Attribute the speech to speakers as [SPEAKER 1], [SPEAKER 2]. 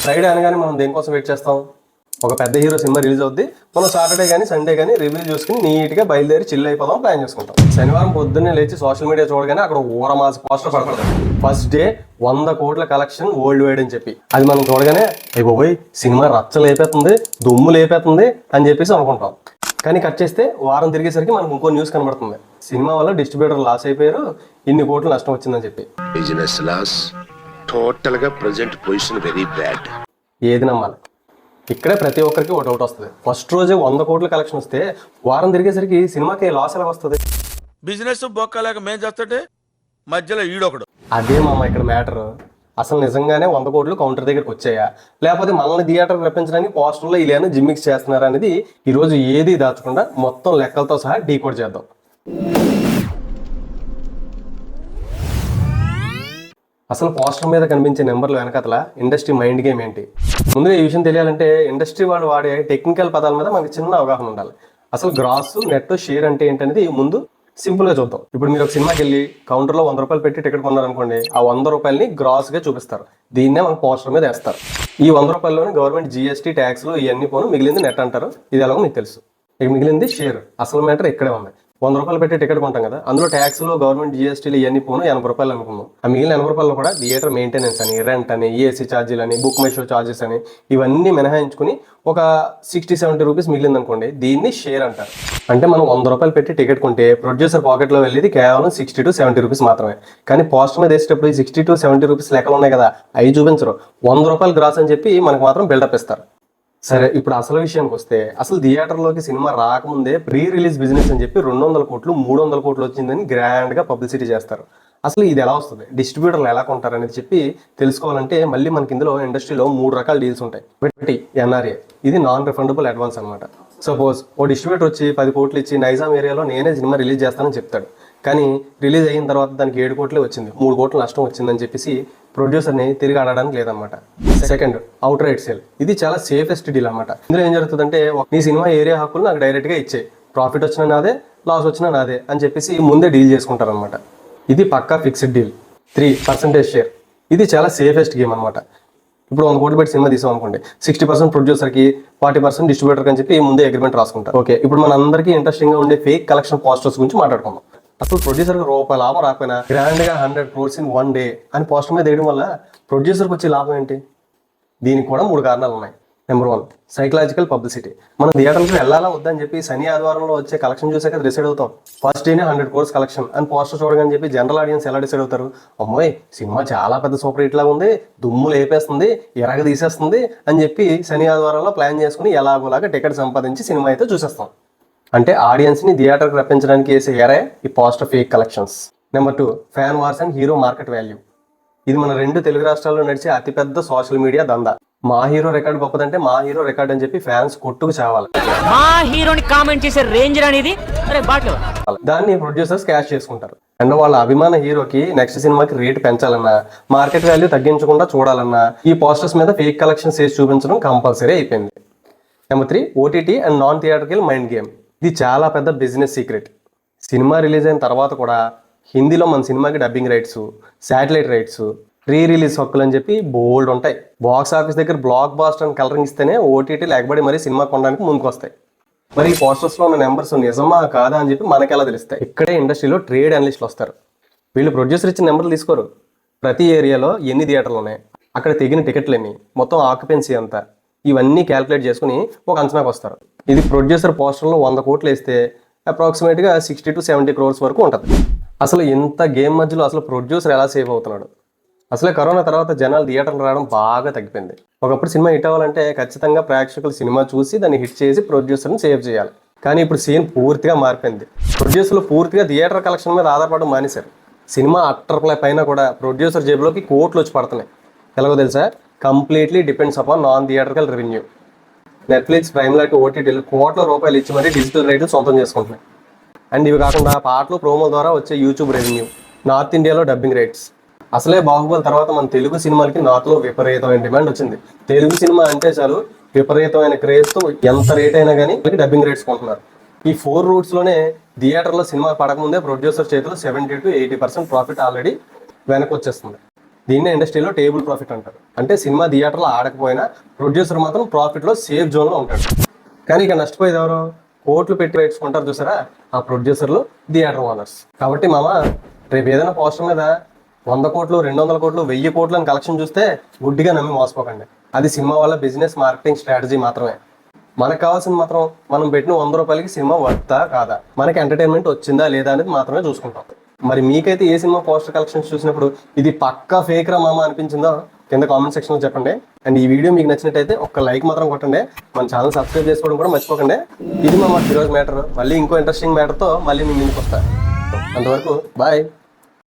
[SPEAKER 1] Friday అనగానే మనం దేనికోసం వెయిట్ చేస్తాం? ఒక పెద్ద హీరో సినిమా రిలీజ్ అవుద్ది, మనం సాటర్డే కానీ సండే కానీ రివ్యూ చూసుకుని నీట్గా బయలుదేరి చిల్ అయిపోదాం ప్లాన్ చేసుకుంటాం. శనివారం పొద్దున్నే లేచి సోషల్ మీడియా చూడగానే అక్కడ ఊరమాసి పోస్టర్ పడుతుంది. ఫస్ట్ డే 100 కోట్ల కలెక్షన్ వరల్డ్ వైడ్ అని చెప్పి అది మనం చూడగానే అయిపోయి సినిమా రచ్చ లేపేస్తుంది, దుమ్ము లేపేస్తుంది అని చెప్పేసి అనుకుంటాం. కానీ కట్ చేస్తే వారం తిరిగేసరికి మనకు ఇంకో న్యూస్ కనబడుతుంది. సినిమా వల్ల డిస్ట్రిబ్యూటర్ లాస్ అయిపోయారు, ఇన్ని కోట్లు నష్టం వచ్చిందని చెప్పి.
[SPEAKER 2] బిజినెస్ లాస్, టోటల్ గా ప్రెజెంట్ పొజిషన్ వెరీ బ్యాడ్.
[SPEAKER 1] ఏది నమ్మాలి? ఇక్కడే ప్రతి ఒక్కరికి ఒక డౌట్ వస్తుంది. ఫస్ట్ రోజే 100 కోట్ల కలెక్షన్ వస్తే వారం తిరిగేసరికి సినిమాకి లాస్ ఎలా వస్తుంది?
[SPEAKER 3] బిజినెస్ బొక్కలేక మేం చేస్తుంటే మధ్యలో ఈడొకడు.
[SPEAKER 1] అదే మామ ఇక్కడ మ్యాటర్. అసలు నిజంగానే 100 కోట్లు కౌంటర్ దగ్గరికి వచ్చాయా, లేకపోతే మనల్ని థియేటర్ రప్పించడానికి పోస్టర్లో ఇలా జిమ్మిక్స్ చేస్తున్నారు అనేది ఈరోజు ఏది దాచకుండా మొత్తం లెక్కలతో సహా డీకోడ్ చేద్దాం. అసలు పోస్టర్ మీద కనిపించే నెంబర్లు వెనకతల ఇండస్ట్రీ మైండ్ గేమ్ ఏంటి? ముందుగా ఈ విషయం తెలియాలంటే ఇండస్ట్రీ వాళ్ళు వాడే టెక్నికల్ పదాల మీద మనకి చిన్న అవగాహన ఉండాలి. అసలు గ్రాస్, నెట్, షేర్ అంటే ఏంటనేది ముందు సింపుల్ గా చూద్దాం. ఇప్పుడు మీరు ఒక సినిమాకి వెళ్ళి కౌంటర్లో 100 రూపాయలు పెట్టి టికెట్ కొన్నారనుకోండి, ఆ 100 రూపాయలని గ్రాస్ గా చూపిస్తారు. దీన్నే మనకు పోస్టర్ మీద వేస్తారు. ఈ 100 రూపాయల్లోని గవర్నమెంట్ జీఎస్టీ ట్యాక్స్లు ఇవన్నీ పోను, మిగిలింది నెట్ అంటారు. ఇది ఎలాగో మీకు తెలుసు. ఇక మిగిలింది షేర్. అసలు మ్యాటర్ ఇక్కడే ఉంది. 100 రూపాయలు పెట్టి టికెట్ కొంటాం కదా, అందులో ట్యాక్స్లో గవర్నమెంట్ జీఎస్టీలు ఇవన్నీ పోను 80 రూపాయలు అనుకున్నాం. ఆ మిగిలిన 80 రూపాయలు కూడా థియేటర్ మెయింటెనెన్స్ అని, రెంట్ అని, ఏసీ ఛార్జీలు అని, బుక్ మై షో ఛార్జెస్ అని ఇవన్నీ మినహాయించుకుని ఒక 60-70 రూపీస్ మిగిలింది అనుకోండి, దీన్ని షేర్ అంటారు. అంటే మనం 100 రూపాయలు పెట్టి టికెట్ కొంటే ప్రొడ్యూసర్ పాకెట్లో వెళ్ళేది కేవలం 60-70 రూపీస్ మాత్రమే. కానీ పోస్టర్ మీద వేసేటప్పుడు 60-70 రూపీస్ లెక్కలు ఉన్నాయి కదా, అవి చూపించరు. 100 రూపాయలు గ్రాస్ అని చెప్పి మనకు మాత్రం బిల్డప్ ఇస్తారు. సరే, ఇప్పుడు అసలు విషయానికి వస్తే అసలు థియేటర్లోకి సినిమా రాకముందే ప్రీ రిలీజ్ బిజినెస్ అని చెప్పి 200 కోట్లు 300 కోట్లు వచ్చిందని గ్రాండ్ గా పబ్లిసిటీ చేస్తారు. అసలు ఇది ఎలా వస్తుంది, డిస్ట్రిబ్యూటర్లు ఎలా కొంటారు అనేది చెప్పి తెలుసుకోవాలంటే మళ్ళీ మనకి ఇందులో ఇండస్ట్రీలో 3 రకాల డీల్స్ ఉంటాయి. ఒకటి ఎన్ఆర్ఏ, ఇది నాన్ రిఫండబుల్ అడ్వాన్స్ అనమాట. సపోజ్ ఓ డిస్ట్రిబ్యూటర్ వచ్చి 10 కోట్లు ఇచ్చి నైజాం ఏరియాలో నేనే సినిమా రిలీజ్ చేస్తానని చెప్తాడు. కానీ రిలీజ్ అయిన తర్వాత దానికి 7 కోట్లే వచ్చింది, 3 కోట్ల నష్టం వచ్చిందని చెప్పేసి ప్రొడ్యూసర్ని తిరిగి ఆడడానికి లేదనమాట. Second, out right sale. ఇది చాలా సేఫెస్ట్ డీల్ అనమాట. ఇందులో ఏం జరుగుతుందంటే, నీ సినిమా ఏరియా హక్కులు నాకు డైరెక్ట్గా ఇచ్చే, ప్రాఫిట్ వచ్చినా నాదే, లాస్ వచ్చినా నాదే అని చెప్పేసి ముందే డీల్ చేసుకుంటారు అనమాట. ఇది పక్కా ఫిక్స్డ్ డీల్. 3% షేర్. ఇది చాలా సేఫెస్ట్ గేమ్ అనమాట. ఇప్పుడు 100 కోట్లు పెట్టి సినిమా తీసాం అనుకోండి, 60% ప్రొడ్యూసర్కి, 40% డిస్ట్రిబ్యూటర్కి అని చెప్పి ముందే అగ్రిమెంట్ రాసుకుంటారు. ఓకే, ఇప్పుడు మన అందరికీ ఇంట్రెస్టింగ్గా ఉండే ఫేక్ కలెక్షన్ పోస్టర్స్ గురించి మాట్లాడుకుందాం. అసలు ప్రొడ్యూసర్కి రూపాయి లాభం రాకపోయినా గ్రాండ్గా 100 crores in 1 day అని పోస్టర్ మీద వేయడం వల్ల ప్రొడ్యూసర్కి వచ్చే లాభం ఏంటి? దీనికి కూడా 3 కారణాలు ఉన్నాయి. Number 1, psychological publicity. మనం థియేటర్కి వెళ్ళాలా వద్దని చెప్పి శని ఆదివారంలో వచ్చే కలెక్షన్ చూసాక డిసైడ్ అవుతాం. ఫస్ట్ డేనే 100 crores కలెక్షన్ అని పోస్టర్ చూడగాని చెప్పి జనరల్ ఆడియన్స్ ఎలా డిసైడ్ అవుతారు? అమ్మాయి సినిమా చాలా పెద్ద సూపర్ హిట్ లాగా ఉంది, దుమ్ము లేపేస్తుంది, ఎరగ తీసేస్తుంది అని చెప్పి శని ఆదివారంలో ప్లాన్ చేసుకుని ఎలాగోలాగా టికెట్ సంపాదించి సినిమా అయితే చూసేస్తాం. అంటే ఆడియన్స్ ని థియేటర్కి రప్పించడానికి వేసే ఏరే ఈ poster fake collections. Number 2, fan wars and hero market value. ఇది మన 2 తెలుగు రాష్ట్రాల్లో నడిచే అతిపెద్ద సోషల్ మీడియా దందా. మా హీరో రికార్డ్ గొప్పదంటే మా హీరో రికార్డ్ అని చెప్పి ఫ్యాన్స్ కొట్టుకు చావాలి.
[SPEAKER 4] మా హీరోని కామెంట్ చేసే రేంజ్ అనేది
[SPEAKER 1] దాన్ని ప్రొడ్యూసర్స్ క్యాష్ చేసుకుంటారు. అండ్ వాళ్ళ అభిమాన హీరోకి నెక్స్ట్ సినిమాకి రేట్ పెంచాలన్నా, మార్కెట్ వాల్యూ తగ్గించకుండా చూడాలన్నా ఈ పోస్టర్స్ మీద ఫేక్ కలెక్షన్స్ వేసి చూపించడం కంపల్సరీ అయిపోయింది. Number 3, OTT and non theatrical mind game. ఇది చాలా పెద్ద బిజినెస్ సీక్రెట్. సినిమా రిలీజ్ అయిన తర్వాత కూడా హిందీలో మన సినిమాకి dubbing rights, satellite rights, pre release హక్కులు అని చెప్పి బోల్డ్ ఉంటాయి. బాక్స్ ఆఫీస్ దగ్గర బ్లాక్ బాస్టర్ అని కలరింగ్ ఇస్తేనే ఓటీటీలు ఎగబడి మరీ సినిమా కొనడానికి ముందుకు వస్తాయి. మరి ఈ పోస్టర్స్లో ఉన్న నెంబర్స్ నిజమా కాదా అని చెప్పి మనకి ఎలా తెలుస్తాయి? ఇక్కడే ఇండస్ట్రీలో ట్రేడ్ అనలిస్టులు వస్తారు. వీళ్ళు ప్రొడ్యూసర్ ఇచ్చిన నెంబర్లు తీసుకోరు. ప్రతి ఏరియాలో ఎన్ని థియేటర్లు ఉన్నాయి, అక్కడ తెగిన టికెట్లు ఎన్ని, మొత్తం ఆక్యుపెన్సీ అంతా, ఇవన్నీ క్యాల్కులేట్ చేసుకుని ఒక అంచనాకు వస్తారు. ఇది ప్రొడ్యూసర్ పోస్టర్లో 100 కోట్లు వేస్తే అప్రాక్సిమేట్గా 60-70 crores వరకు ఉంటుంది. అసలు ఇంత గేమ్ మధ్యలో అసలు ప్రొడ్యూసర్ ఎలా సేవ్ అవుతున్నాడు? అసలే కరోనా తర్వాత జనాలు థియేటర్లు రావడం బాగా తగ్గిపోయింది. ఒకప్పుడు సినిమా హిట్ అవ్వాలంటే ఖచ్చితంగా ప్రేక్షకులు సినిమా చూసి దాన్ని హిట్ చేసి ప్రొడ్యూసర్ని సేవ్ చేయాలి. కానీ ఇప్పుడు సీన్ పూర్తిగా మారిపోయింది. ప్రొడ్యూసర్లు పూర్తిగా థియేటర్ కలెక్షన్ మీద ఆధారపడడం మానేశారు. సినిమా అట్టర్ అయినా కూడా ప్రొడ్యూసర్ జేబులోకి కోట్లు వచ్చి పడుతున్నాయి. ఎలాగో తెలుసా? Completely depends upon non theatrical revenue. Netflix, prime లాంటి ఓటీటీలు కోట్ల రూపాయలు ఇచ్చి మరీ డిజిటల్ రైట్లు సొంతం చేసుకుంటున్నాయి. అండ్ ఇవి కాకుండా పాటలు, ప్రోమో ద్వారా వచ్చే యూట్యూబ్ రెవెన్యూ, నార్త్ ఇండియాలో డబ్బింగ్ రైట్స్. అసలే బాహుబలి తర్వాత మన తెలుగు సినిమాలకి నార్త్లో విపరీతమైన డిమాండ్ వచ్చింది. తెలుగు సినిమా అంటే చాలు విపరీతమైన క్రేజ్తో ఎంత రేట్ అయినా కానీ డబ్బింగ్ రైట్స్ కొంటున్నారు. ఈ 4 రూట్స్లోనే థియేటర్లో సినిమా పడకముందే ప్రొడ్యూసర్ చేతిలో 70-80% ప్రాఫిట్ ఆల్రెడీ వెనక్కి వచ్చేస్తుంది. దీన్నే ఇండస్ట్రీలో టేబుల్ ప్రాఫిట్ అంటారు. అంటే సినిమా థియేటర్లో ఆడకపోయినా ప్రొడ్యూసర్ మాత్రం ప్రాఫిట్లో సేఫ్ జోన్లో ఉంటాడు. కానీ ఇక నష్టపోయేది ఎవరు? కోట్లు పెట్టి వేసుకుంటారు చూసారా, ఆ ప్రొడ్యూసర్లు, థియేటర్ ఓనర్స్. కాబట్టి మామ రేపు ఏదైనా పోస్టర్ మీద 100 కోట్లు 200 కోట్లు 1000 కోట్లు అని కలెక్షన్ చూస్తే గుడ్డిగా నమ్మి మోసపోకండి. అది సినిమా వల్ల బిజినెస్ మార్కెటింగ్ స్ట్రాటజీ మాత్రమే. మనకు కావాల్సింది మాత్రం మనం పెట్టిన 100 రూపాయలకి సినిమా వర్తా కాదా, మనకి ఎంటర్టైన్మెంట్ వచ్చిందా లేదా అనేది మాత్రమే చూసుకుంటాం. మరి మీకైతే ఏ సినిమా పోస్టర్ కలెక్షన్స్ చూసినప్పుడు ఇది పక్కా ఫేక్ రా మామ అనిపించిందో కింద కామెంట్ సెక్షన్లో చెప్పండి. అండ్ ఈ వీడియో మీకు నచ్చినట్టయితే ఒక్క లైక్ మాత్రం కొట్టండి. మన ఛానల్ సబ్స్క్రైబ్ చేసుకోవడం కూడా మర్చిపోకండి. ఇది మా ఈరోజు మ్యాటర్. మళ్ళీ ఇంకో ఇంట్రెస్టింగ్ మ్యాటర్తో మళ్ళీ మీ ముందుకు వస్తాను. అంతవరకు బాయ్.